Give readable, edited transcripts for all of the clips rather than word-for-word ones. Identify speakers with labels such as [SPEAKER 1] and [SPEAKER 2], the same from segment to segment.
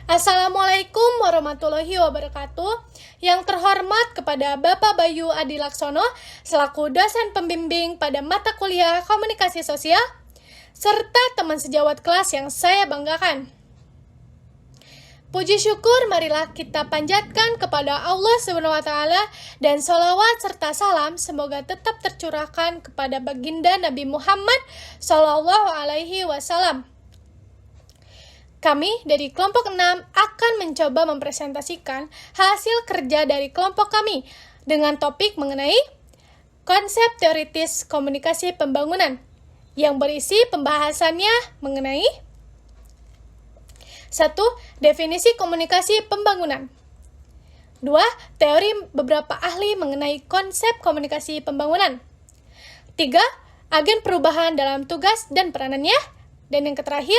[SPEAKER 1] Assalamualaikum warahmatullahi wabarakatuh. Yang terhormat kepada Bapak Bayu Adi Laksono selaku dosen pembimbing pada mata kuliah Komunikasi Sosial, serta teman sejawat kelas yang saya banggakan. Puji syukur marilah kita panjatkan kepada Allah SWT dan sholawat serta salam semoga tetap tercurahkan kepada baginda Nabi Muhammad SAW. Kami dari kelompok 6 akan mencoba mempresentasikan hasil kerja dari kelompok kami dengan topik mengenai konsep teoritis komunikasi pembangunan yang berisi pembahasannya mengenai 1. Definisi komunikasi pembangunan. 2. Teori beberapa ahli mengenai konsep komunikasi pembangunan. 3. Agen perubahan dalam tugas dan peranannya. Dan yang terakhir,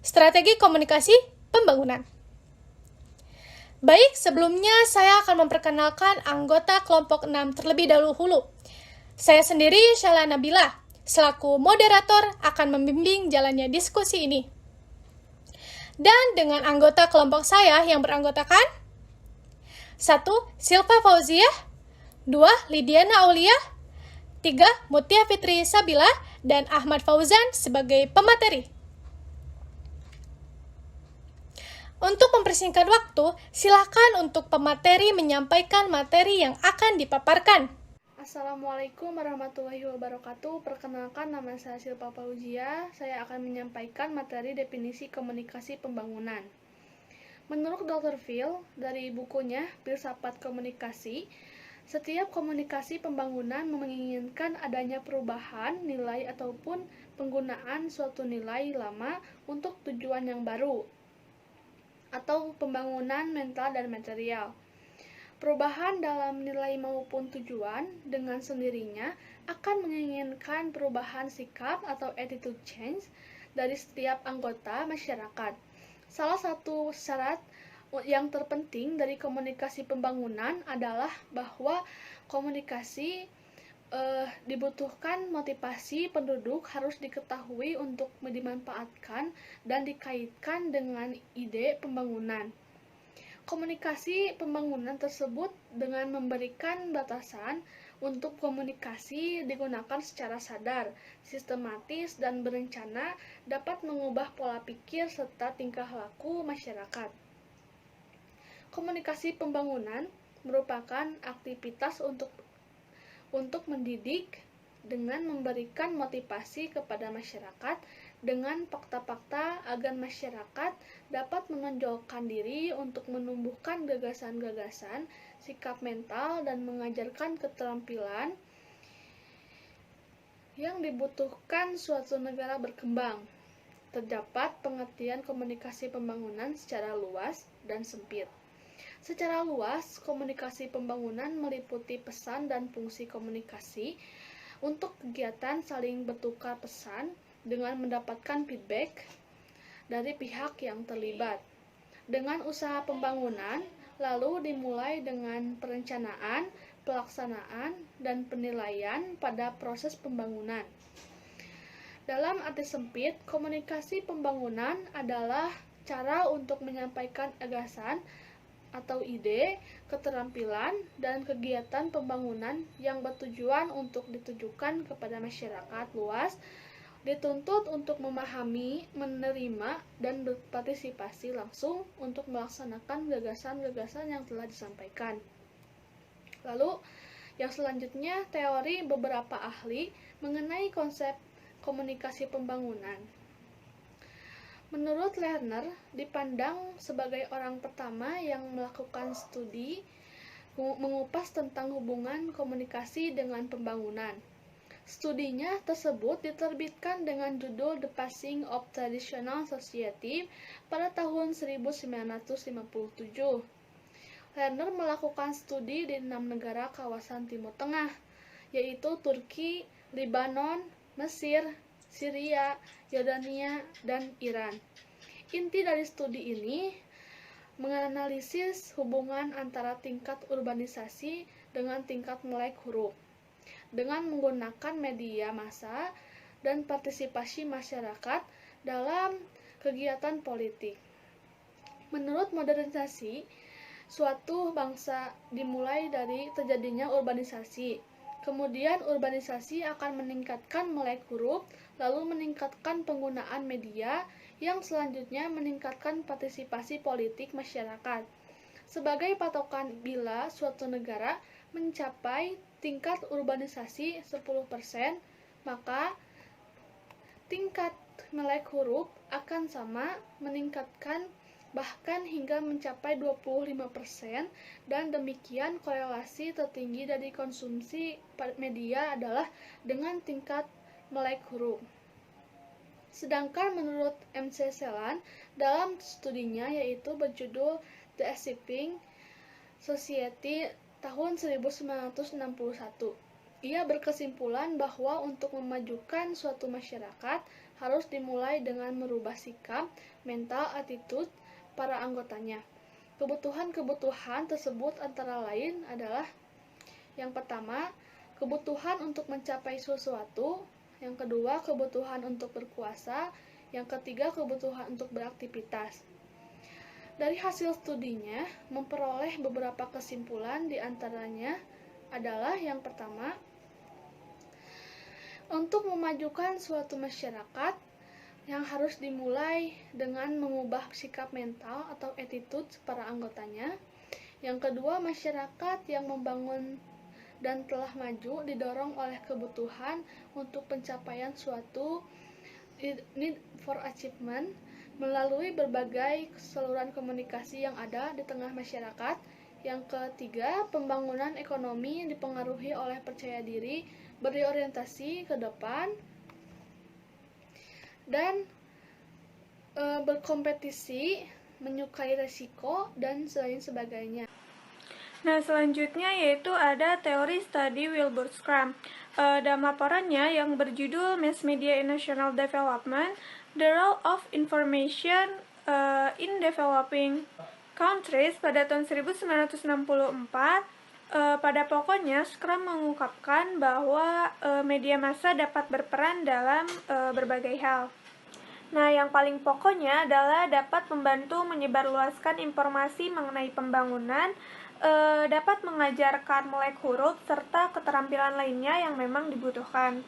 [SPEAKER 1] strategi komunikasi pembangunan. Baik, sebelumnya saya akan memperkenalkan anggota kelompok 6 terlebih dahulu. Saya sendiri, Syala Nabila, selaku moderator akan membimbing jalannya diskusi ini. Dan dengan anggota kelompok saya yang beranggotakan 1. Silva Fauziah, 2. Lidiana Aulia, 3. Mutia Fitri Sabila, dan Ahmad Fauzan sebagai pemateri. Untuk mempersingkat waktu, silakan untuk pemateri menyampaikan materi yang akan dipaparkan.
[SPEAKER 2] Assalamualaikum warahmatullahi wabarakatuh. Perkenalkan, nama saya Silva Fauzia. Saya akan menyampaikan materi definisi komunikasi pembangunan. Menurut Dr. Phil, dari bukunya Filsafat Komunikasi, setiap komunikasi pembangunan menginginkan adanya perubahan nilai ataupun penggunaan suatu nilai lama untuk tujuan yang baru, atau pembangunan mental dan material. Perubahan dalam nilai maupun tujuan dengan sendirinya akan menginginkan perubahan sikap atau attitude change dari setiap anggota masyarakat. Salah satu syarat yang terpenting dari komunikasi pembangunan adalah bahwa komunikasi dibutuhkan motivasi penduduk harus diketahui untuk dimanfaatkan dan dikaitkan dengan ide pembangunan. Komunikasi pembangunan tersebut dengan memberikan batasan untuk komunikasi digunakan secara sadar, sistematis, dan berencana dapat mengubah pola pikir serta tingkah laku masyarakat. Komunikasi pembangunan merupakan aktivitas untuk mendidik dengan memberikan motivasi kepada masyarakat dengan fakta-fakta agar masyarakat dapat menonjolkan diri untuk menumbuhkan gagasan-gagasan, sikap mental, dan mengajarkan keterampilan yang dibutuhkan suatu negara berkembang. Terdapat pengertian komunikasi pembangunan secara luas dan sempit. Secara luas, komunikasi pembangunan meliputi pesan dan fungsi komunikasi untuk kegiatan saling bertukar pesan dengan mendapatkan feedback dari pihak yang terlibat. Dengan usaha pembangunan, lalu dimulai dengan perencanaan, pelaksanaan, dan penilaian pada proses pembangunan. Dalam arti sempit, komunikasi pembangunan adalah cara untuk menyampaikan gagasan atau ide, keterampilan, dan kegiatan pembangunan yang bertujuan untuk ditujukan kepada masyarakat luas, dituntut untuk memahami, menerima, dan berpartisipasi langsung untuk melaksanakan gagasan-gagasan yang telah disampaikan. Lalu, yang selanjutnya, teori beberapa ahli mengenai konsep komunikasi pembangunan. Menurut Lerner, dipandang sebagai orang pertama yang melakukan studi mengupas tentang hubungan komunikasi dengan pembangunan. Studinya tersebut diterbitkan dengan judul The Passing of Traditional Society pada tahun 1957. Lerner melakukan studi di 6 negara kawasan Timur Tengah, yaitu Turki, Lebanon, Mesir, Syria, Yordania, dan Iran. Inti dari studi ini menganalisis hubungan antara tingkat urbanisasi dengan tingkat melek huruf dengan menggunakan media massa dan partisipasi masyarakat dalam kegiatan politik. Menurut modernisasi, suatu bangsa dimulai dari terjadinya urbanisasi. Kemudian urbanisasi akan meningkatkan melek huruf, lalu meningkatkan penggunaan media, yang selanjutnya meningkatkan partisipasi politik masyarakat. Sebagai patokan bila suatu negara mencapai tingkat urbanisasi 10%, maka tingkat melek huruf akan sama meningkatkan bahkan hingga mencapai 25%, dan demikian korelasi tertinggi dari konsumsi media adalah dengan tingkat melek huruf. Sedangkan menurut MC Celan dalam studinya yaitu berjudul The Achieving Society tahun 1961, ia berkesimpulan bahwa untuk memajukan suatu masyarakat harus dimulai dengan merubah sikap, mental, attitude para anggotanya. Kebutuhan-kebutuhan tersebut antara lain adalah: yang pertama, kebutuhan untuk mencapai sesuatu; yang kedua, kebutuhan untuk berkuasa; yang ketiga, kebutuhan untuk beraktivitas. Dari hasil studinya memperoleh beberapa kesimpulan, di antaranya adalah: yang pertama, untuk memajukan suatu masyarakat yang harus dimulai dengan mengubah sikap mental atau attitude para anggotanya. Yang kedua, masyarakat yang membangun dan telah maju didorong oleh kebutuhan untuk pencapaian suatu need for achievement melalui berbagai saluran komunikasi yang ada di tengah masyarakat. Yang ketiga, pembangunan ekonomi yang dipengaruhi oleh percaya diri, berorientasi ke depan, dan berkompetisi, menyukai resiko, dan lain sebagainya.
[SPEAKER 3] Nah, selanjutnya yaitu ada teori studi Wilbur Schramm. Dalam laporannya yang berjudul Mass Media in National Development, The Role of Information in Developing Countries pada tahun 1964, pada pokoknya Schramm mengungkapkan bahwa media massa dapat berperan dalam berbagai hal. Nah, yang paling pokoknya adalah dapat membantu menyebarluaskan informasi mengenai pembangunan, dapat mengajarkan melek huruf, serta keterampilan lainnya yang memang dibutuhkan.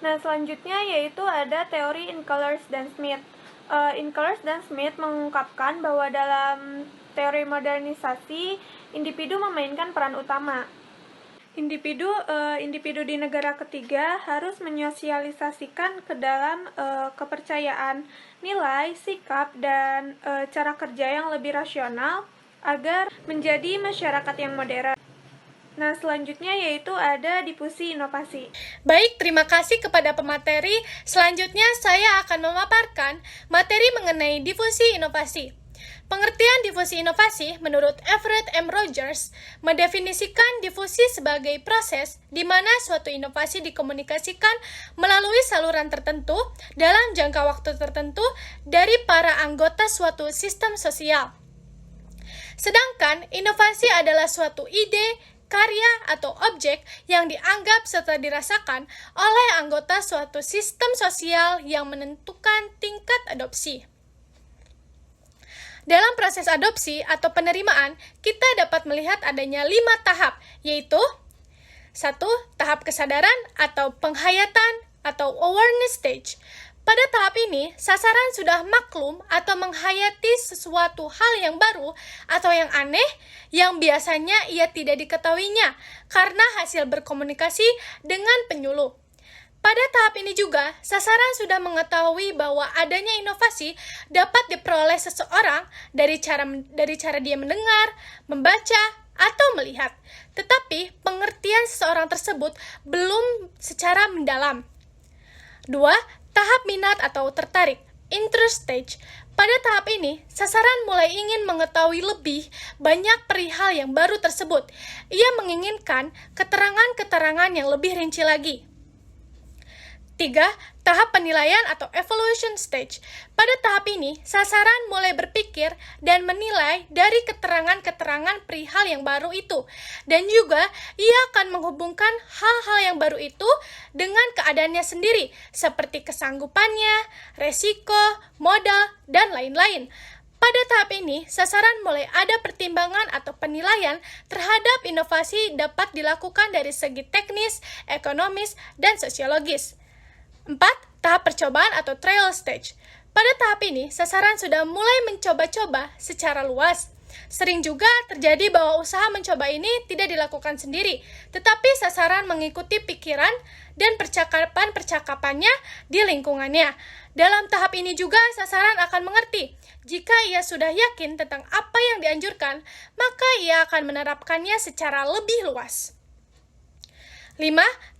[SPEAKER 3] Nah, selanjutnya yaitu ada teori Incolers dan Smith. Incolers dan Smith mengungkapkan bahwa dalam teori modernisasi, individu memainkan peran utama. Individu di negara ketiga harus menyosialisasikan ke dalam kepercayaan, nilai, sikap, dan cara kerja yang lebih rasional agar menjadi masyarakat yang modern. Nah, selanjutnya yaitu ada difusi inovasi.
[SPEAKER 1] Baik, terima kasih kepada pemateri. Selanjutnya saya akan memaparkan materi mengenai difusi inovasi. Pengertian difusi inovasi menurut Everett M. Rogers mendefinisikan difusi sebagai proses di mana suatu inovasi dikomunikasikan melalui saluran tertentu dalam jangka waktu tertentu dari para anggota suatu sistem sosial. Sedangkan inovasi adalah suatu ide, karya, atau objek yang dianggap serta dirasakan oleh anggota suatu sistem sosial yang menentukan tingkat adopsi. Dalam proses adopsi atau penerimaan, kita dapat melihat adanya 5 tahap, yaitu 1. Tahap kesadaran atau penghayatan atau awareness stage. Pada tahap ini, sasaran sudah maklum atau menghayati sesuatu hal yang baru atau yang aneh yang biasanya ia tidak diketahuinya karena hasil berkomunikasi dengan penyuluh. Pada tahap ini juga, sasaran sudah mengetahui bahwa adanya inovasi dapat diperoleh seseorang dari cara dia mendengar, membaca, atau melihat. Tetapi, pengertian seseorang tersebut belum secara mendalam. 2. Tahap minat atau tertarik, interest stage. Pada tahap ini, sasaran mulai ingin mengetahui lebih banyak perihal yang baru tersebut. Ia menginginkan keterangan-keterangan yang lebih rinci lagi. 3. Tahap penilaian atau evaluation stage. Pada tahap ini, sasaran mulai berpikir dan menilai dari keterangan-keterangan perihal yang baru itu. Dan juga, ia akan menghubungkan hal-hal yang baru itu dengan keadaannya sendiri, seperti kesanggupannya, resiko, modal, dan lain-lain. Pada tahap ini, sasaran mulai ada pertimbangan atau penilaian terhadap inovasi dapat dilakukan dari segi teknis, ekonomis, dan sosiologis. 4. Tahap percobaan atau trial stage. Pada tahap ini, sasaran sudah mulai mencoba-coba secara luas. Sering juga terjadi bahwa usaha mencoba ini tidak dilakukan sendiri, tetapi sasaran mengikuti pikiran dan percakapan-percakapannya di lingkungannya. Dalam tahap ini juga sasaran akan mengerti. Jika ia sudah yakin tentang apa yang dianjurkan, maka ia akan menerapkannya secara lebih luas. 5.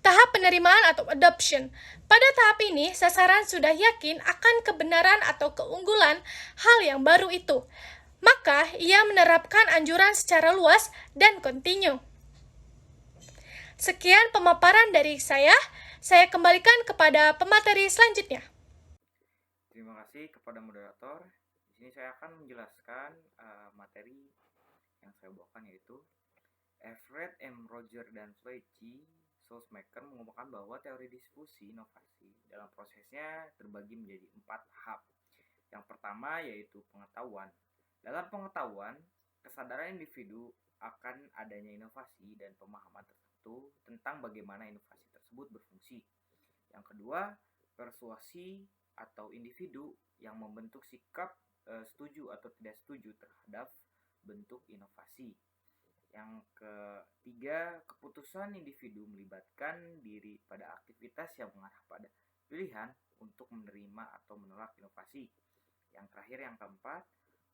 [SPEAKER 1] Tahap penerimaan atau adoption. Pada tahap ini, sasaran sudah yakin akan kebenaran atau keunggulan hal yang baru itu. Maka, ia menerapkan anjuran secara luas dan kontinu. Sekian pemaparan dari saya kembalikan kepada pemateri selanjutnya.
[SPEAKER 4] Terima kasih kepada moderator. Di sini saya akan menjelaskan materi yang saya bawakan, yaitu Everett M. Roger dan Floyd G. Soulsmaker mengungkapkan bahwa teori diskusi inovasi dalam prosesnya terbagi menjadi 4 tahap. Yang pertama yaitu pengetahuan. Dalam pengetahuan, kesadaran individu akan adanya inovasi dan pemahaman tertentu tentang bagaimana inovasi tersebut berfungsi. Yang kedua, persuasi atau individu yang membentuk sikap setuju atau tidak setuju terhadap bentuk inovasi. Yang ketiga, keputusan individu melibatkan diri pada aktivitas yang mengarah pada pilihan untuk menerima atau menolak inovasi. Yang terakhir, yang keempat,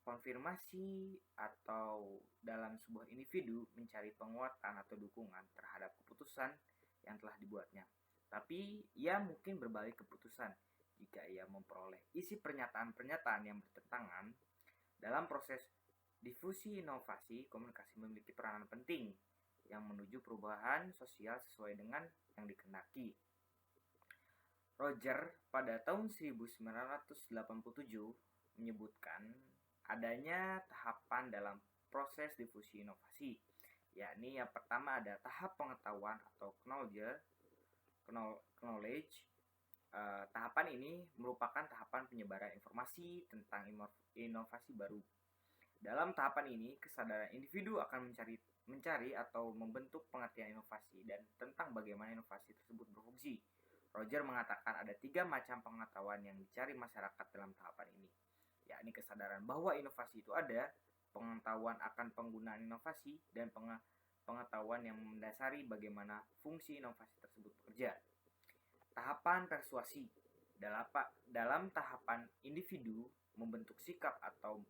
[SPEAKER 4] konfirmasi atau dalam sebuah individu mencari penguatan atau dukungan terhadap keputusan yang telah dibuatnya. Tapi ia mungkin berbalik keputusan jika ia memperoleh isi pernyataan-pernyataan yang bertentangan. Dalam proses difusi inovasi, komunikasi memiliki peranan penting yang menuju perubahan sosial sesuai dengan yang dikehendaki. Roger pada tahun 1987 menyebutkan adanya tahapan dalam proses difusi inovasi, yakni yang pertama ada tahap pengetahuan atau knowledge. Tahapan ini merupakan tahapan penyebaran informasi tentang inovasi baru. Dalam tahapan ini, kesadaran individu akan mencari atau membentuk pengertian inovasi dan tentang bagaimana inovasi tersebut berfungsi. Roger mengatakan ada 3 macam pengetahuan yang dicari masyarakat dalam tahapan ini, yakni kesadaran bahwa inovasi itu ada, pengetahuan akan penggunaan inovasi, dan pengetahuan yang mendasari bagaimana fungsi inovasi tersebut bekerja. Tahapan persuasi. Dalam tahapan individu membentuk sikap atau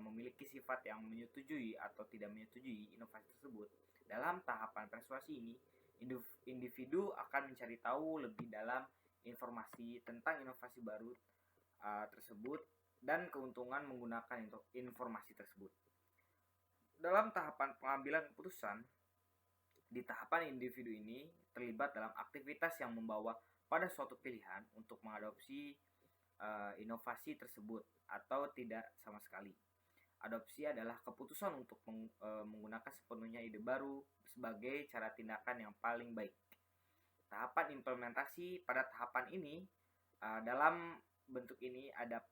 [SPEAKER 4] memiliki sifat yang menyetujui atau tidak menyetujui inovasi tersebut. Dalam tahapan persuasi ini, individu akan mencari tahu lebih dalam informasi tentang inovasi baru tersebut dan keuntungan menggunakan informasi tersebut. Dalam tahapan pengambilan keputusan, di tahapan individu ini terlibat dalam aktivitas yang membawa pada suatu pilihan untuk mengadopsi inovasi tersebut atau tidak sama sekali. Adopsi adalah keputusan untuk menggunakan sepenuhnya ide baru sebagai cara tindakan yang paling baik. Tahapan implementasi. Pada tahapan ini, dalam bentuk ini ada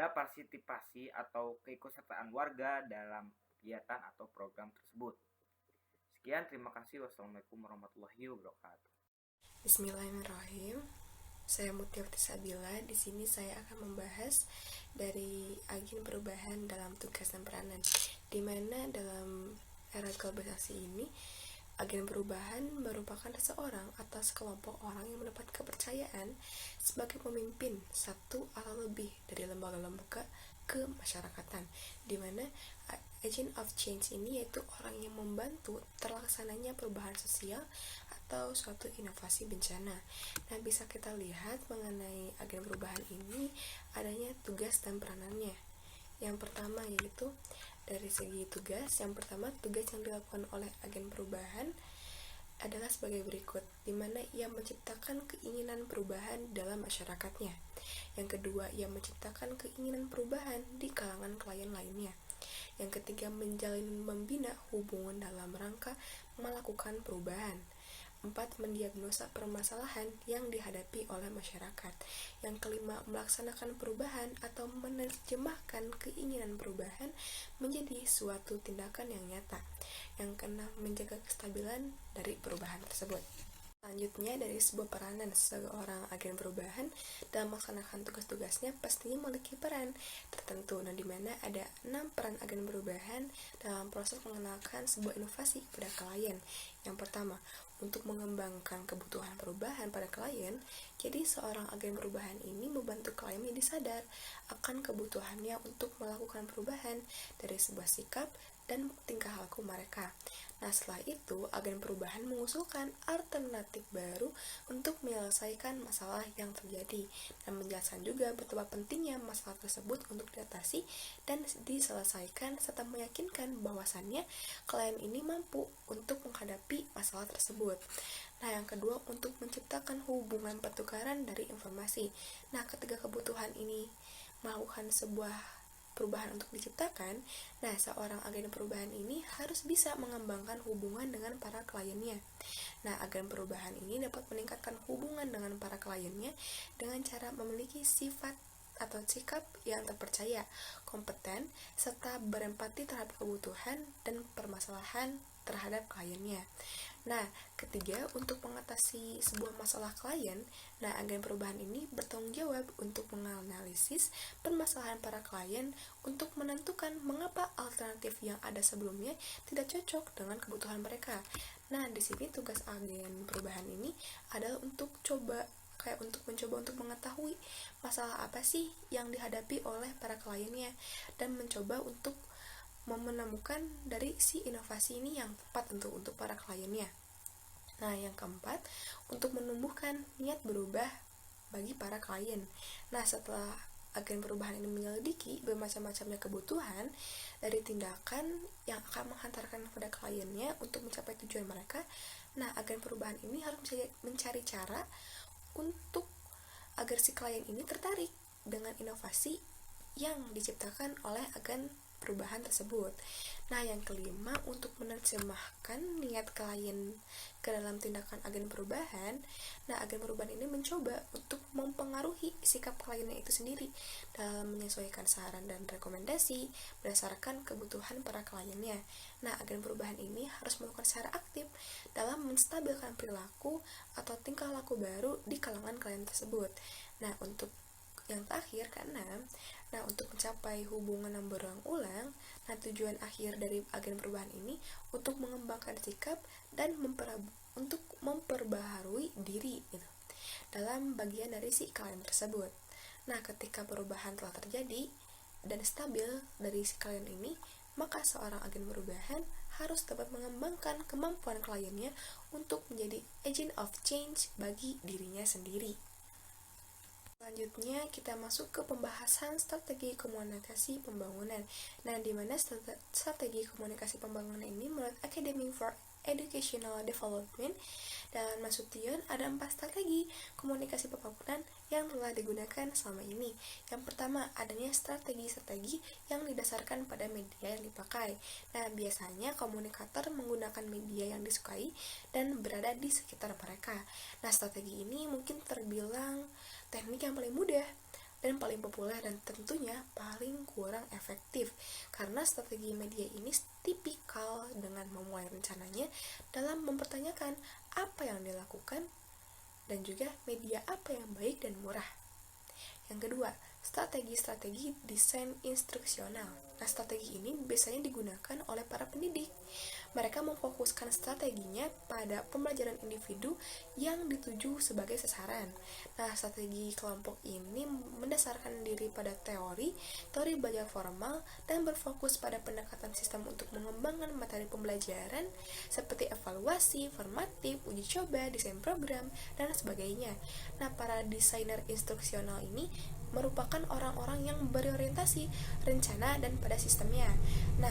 [SPEAKER 4] partisipasi atau keikutsertaan warga dalam kegiatan atau program tersebut. Sekian, terima kasih. Wassalamualaikum warahmatullahi wabarakatuh.
[SPEAKER 5] Bismillahirrahmanirrahim. Saya Mutiawati Sabila. Di sini saya akan membahas dari agen perubahan dalam tugas dan peranan, di mana dalam era globalisasi ini agen perubahan merupakan seseorang atau sekelompok orang yang mendapat kepercayaan sebagai pemimpin satu atau lebih dari lembaga-lembaga kemasyarakatan, di mana agent of change ini yaitu orang yang membantu terlaksananya perubahan sosial atau suatu inovasi bencana. Nah, bisa kita lihat mengenai agen perubahan ini adanya tugas dan peranannya. Yang pertama yaitu dari segi tugas, yang pertama tugas yang dilakukan oleh agen perubahan adalah sebagai berikut, di mana ia menciptakan keinginan perubahan dalam masyarakatnya. Yang kedua, ia menciptakan keinginan perubahan di kalangan klien lainnya. Yang ketiga, menjalin membina hubungan dalam rangka melakukan perubahan. 4. Mendiagnosa permasalahan yang dihadapi oleh masyarakat. Yang kelima, melaksanakan perubahan atau menerjemahkan keinginan perubahan menjadi suatu tindakan yang nyata. Yang keenam, menjaga kestabilan dari perubahan tersebut. Selanjutnya, dari sebuah peranan seorang agen perubahan dalam melaksanakan tugas-tugasnya pastinya memiliki peran tertentu. Nah, di mana ada 6 peran agen perubahan dalam proses mengenalkan sebuah inovasi pada klien. Yang pertama, untuk mengembangkan kebutuhan perubahan pada klien. Jadi, seorang agen perubahan ini membantu klien menjadi sadar akan kebutuhannya untuk melakukan perubahan dari sebuah sikap dan tingkah laku mereka. Nah, setelah itu, agen perubahan mengusulkan alternatif baru untuk menyelesaikan masalah yang terjadi dan menjelaskan juga betapa pentingnya masalah tersebut untuk diatasi dan diselesaikan serta meyakinkan bahwasannya klien ini mampu untuk menghadapi masalah tersebut. Nah, yang kedua, untuk menciptakan hubungan pertukaran dari informasi. Nah, ketika kebutuhan ini melakukan sebuah perubahan untuk diciptakan, nah seorang agen perubahan ini harus bisa mengembangkan hubungan dengan para kliennya. Nah, agen perubahan ini dapat meningkatkan hubungan dengan para kliennya dengan cara memiliki sifat atau sikap yang terpercaya, kompeten, serta berempati terhadap kebutuhan dan permasalahan terhadap kliennya. Nah, ketiga, untuk mengatasi sebuah masalah klien, nah agen perubahan ini bertanggung jawab untuk menganalisis permasalahan para klien untuk menentukan mengapa alternatif yang ada sebelumnya tidak cocok dengan kebutuhan mereka. Nah, di sini tugas agen perubahan ini adalah untuk mencoba untuk mengetahui masalah apa sih yang dihadapi oleh para kliennya dan mencoba untuk menemukan dari si inovasi ini yang tepat untuk para kliennya. Nah, yang keempat, untuk menumbuhkan niat berubah bagi para klien. Nah, setelah agen perubahan ini menyelidiki bermacam-macamnya kebutuhan dari tindakan yang akan menghantarkan kepada kliennya untuk mencapai tujuan mereka, nah agen perubahan ini harus mencari cara untuk agar si klien ini tertarik dengan inovasi yang diciptakan oleh agen perubahan tersebut. Nah, yang kelima, untuk menerjemahkan niat klien ke dalam tindakan agen perubahan. Nah, agen perubahan ini mencoba untuk mempengaruhi sikap kliennya itu sendiri dalam menyesuaikan saran dan rekomendasi berdasarkan kebutuhan para kliennya. Nah, agen perubahan ini harus melakukan secara aktif dalam menstabilkan perilaku atau tingkah laku baru di kalangan klien tersebut. Nah, untuk yang terakhir, keenam, nah untuk mencapai hubungan yang berulang-ulang, nah tujuan akhir dari agen perubahan ini untuk mengembangkan sikap dan untuk memperbaharui diri gitu, dalam bagian dari si klien tersebut. Nah, ketika perubahan telah terjadi dan stabil dari si klien ini, maka seorang agen perubahan harus dapat mengembangkan kemampuan kliennya untuk menjadi agent of change bagi dirinya sendiri. Selanjutnya kita masuk ke pembahasan strategi komunikasi pembangunan. Nah, di mana strategi komunikasi pembangunan ini menurut Academy for Educational Development dan Nasution ada 4 strategi komunikasi pembangunan yang telah digunakan selama ini. Yang pertama, adanya strategi-strategi yang didasarkan pada media yang dipakai. Nah, biasanya komunikator menggunakan media yang disukai dan berada di sekitar mereka. Nah, strategi ini mungkin terbilang teknik yang paling mudah dan paling populer dan tentunya paling kurang efektif karena strategi media ini tipikal dengan memulai rencananya dalam mempertanyakan apa yang dilakukan dan juga media apa yang baik dan murah. Yang kedua, strategi-strategi desain instruksional. Nah, strategi ini biasanya digunakan oleh para pendidik. Mereka memfokuskan strateginya pada pembelajaran individu yang dituju sebagai sasaran. Nah, strategi kelompok ini mendasarkan diri pada teori belajar formal, dan berfokus pada pendekatan sistem untuk mengembangkan materi pembelajaran seperti evaluasi, formatif, uji coba, desain program, dan sebagainya. Nah, para desainer instruksional ini merupakan orang-orang yang berorientasi rencana dan pada sistemnya. Nah,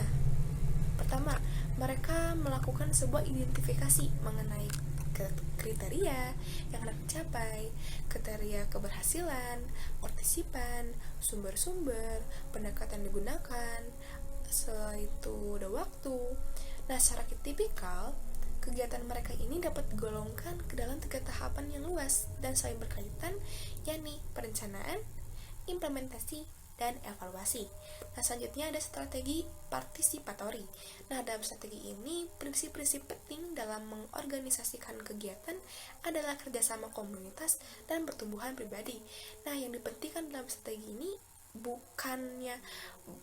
[SPEAKER 5] pertama, mereka melakukan sebuah identifikasi mengenai kriteria yang hendak dicapai, kriteria keberhasilan, partisipan, sumber-sumber, pendekatan digunakan, setelah itu ada waktu. Nah, secara tipikal, kegiatan mereka ini dapat digolongkan ke dalam 3 tahapan yang luas dan saling berkaitan, yakni perencanaan, implementasi, dan evaluasi. Nah, selanjutnya ada strategi partisipatori. Nah, dalam strategi ini, prinsip-prinsip penting dalam mengorganisasikan kegiatan adalah kerjasama komunitas dan pertumbuhan pribadi. Nah, yang dipentingkan dalam strategi ini bukannya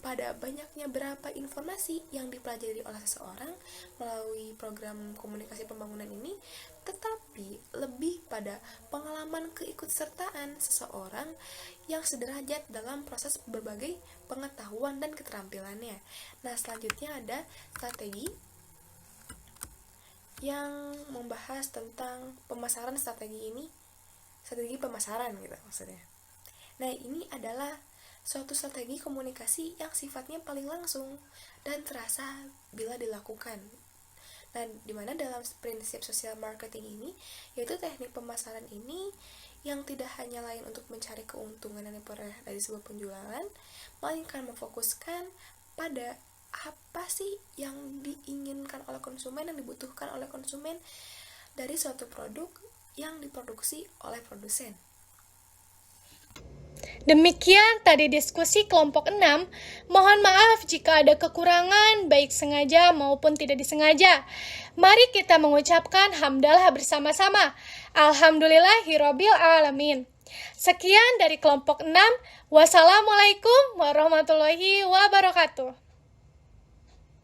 [SPEAKER 5] pada banyaknya berapa informasi yang dipelajari oleh seseorang melalui program komunikasi pembangunan ini, tetapi lebih pada pengalaman keikutsertaan seseorang yang sederajat dalam proses berbagai pengetahuan dan keterampilannya. Nah, selanjutnya ada strategi yang membahas tentang pemasaran strategi pemasaran gitu maksudnya. Nah, ini adalah suatu strategi komunikasi yang sifatnya paling langsung dan terasa bila dilakukan. Nah, dimana dalam prinsip social marketing ini, yaitu teknik pemasaran ini yang tidak hanya lain untuk mencari keuntungan yang diperoleh dari sebuah penjualan, melainkan memfokuskan pada apa sih yang diinginkan oleh konsumen, yang dibutuhkan oleh konsumen dari suatu produk yang diproduksi oleh produsen.
[SPEAKER 1] Demikian tadi diskusi kelompok 6. Mohon maaf jika ada kekurangan baik sengaja maupun tidak disengaja. Mari kita mengucapkan hamdalah bersama-sama. Alhamdulillahirabbil alamin. Sekian dari kelompok 6. Wassalamualaikum warahmatullahi wabarakatuh.